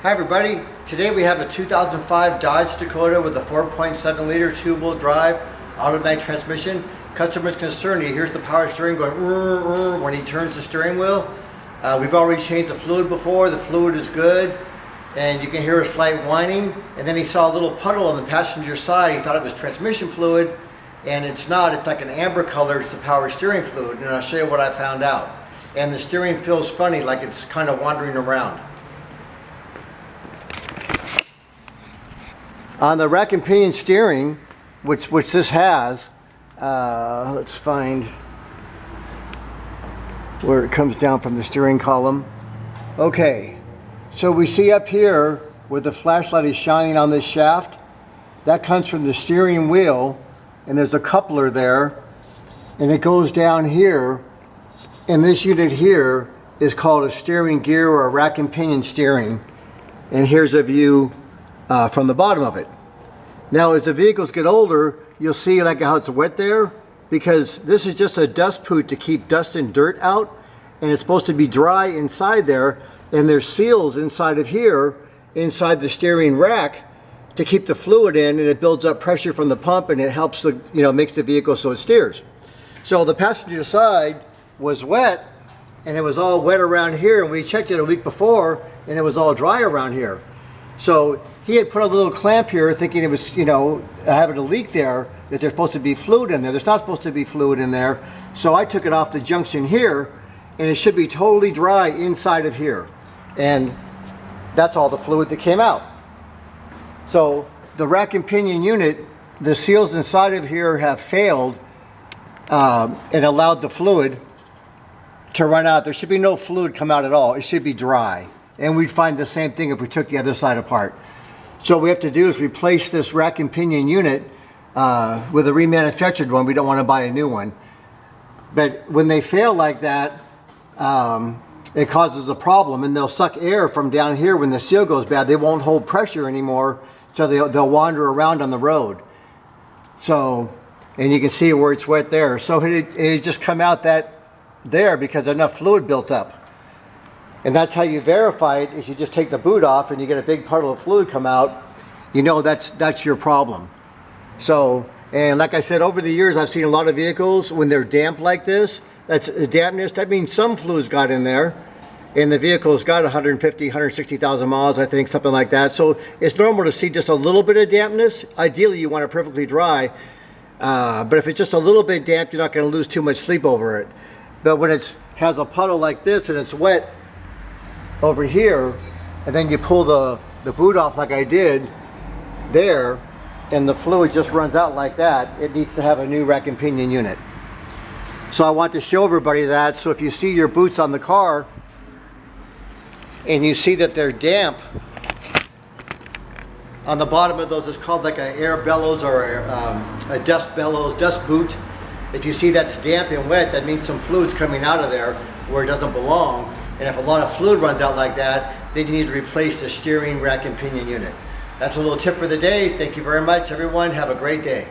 Hi everybody, today we have a 2005 Dodge Dakota with a 4.7 liter two-wheel drive automatic transmission. Customer's concerned, he hears the power steering going when he turns the steering wheel. We've already changed the fluid before, the fluid is good, and you can hear a slight whining. And then he saw a little puddle on the passenger side. He thought it was transmission fluid, and it's not. It's like an amber color, it's the power steering fluid, and I'll show you what I found out. And the steering feels funny, like it's kind of wandering around. On the rack and pinion steering, which this has, let's find where it comes down from the steering column. Okay, so we see up here where the flashlight is shining on this shaft, that comes from the steering wheel, and there's a coupler there, and it goes down here, and this unit here is called a steering gear or a rack and pinion steering. And here's a view from the bottom of it. Now as the vehicles get older, you'll see like how it's wet there, because this is just a dust boot to keep dust and dirt out, and it's supposed to be dry inside there, and there's seals inside of here, inside the steering rack, to keep the fluid in, and it builds up pressure from the pump, and it helps the, makes the vehicle so it steers. So the passenger side was wet, and it was all wet around here, and we checked it a week before, and it was all dry around here. So he had put a little clamp here thinking it was, having a leak there, that there's supposed to be fluid in there. There's not supposed to be fluid in there. So I took it off the junction here, and it should be totally dry inside of here. And that's all the fluid that came out. So the rack and pinion unit, the seals inside of here have failed and allowed the fluid to run out. There should be no fluid come out at all. It should be dry. And we'd find the same thing if we took the other side apart. So what we have to do is replace this rack and pinion unit with a remanufactured one. We don't want to buy a new one. But when they fail like that, it causes a problem, and they'll suck air from down here. When the seal goes bad, they won't hold pressure anymore, so they'll wander around on the road. So, and you can see where it's wet there. So it just come out that there because enough fluid built up. And that's how you verify it, is you just take the boot off and you get a big puddle of fluid come out. That's your problem. So, and like I said, over the years I've seen a lot of vehicles when they're damp like this. That's a dampness, that means some fluid's got in there, and the vehicle's got 150, 160,000 miles, I think, something like that. So it's normal to see just a little bit of dampness. Ideally you want it perfectly dry, but if it's just a little bit damp, you're not going to lose too much sleep over it. But when it has a puddle like this and it's wet over here, and then you pull the boot off like I did there, and the fluid just runs out like that, it needs to have a new rack and pinion unit. So I want to show everybody that. So if you see your boots on the car and you see that they're damp, on the bottom of those, it's called like an air bellows or a dust bellows, dust boot. If you see that's damp and wet, that means some fluid's coming out of there where it doesn't belong. And if a lot of fluid runs out like that, then you need to replace the steering rack and pinion unit. That's a little tip for the day. Thank you very much, everyone. Have a great day.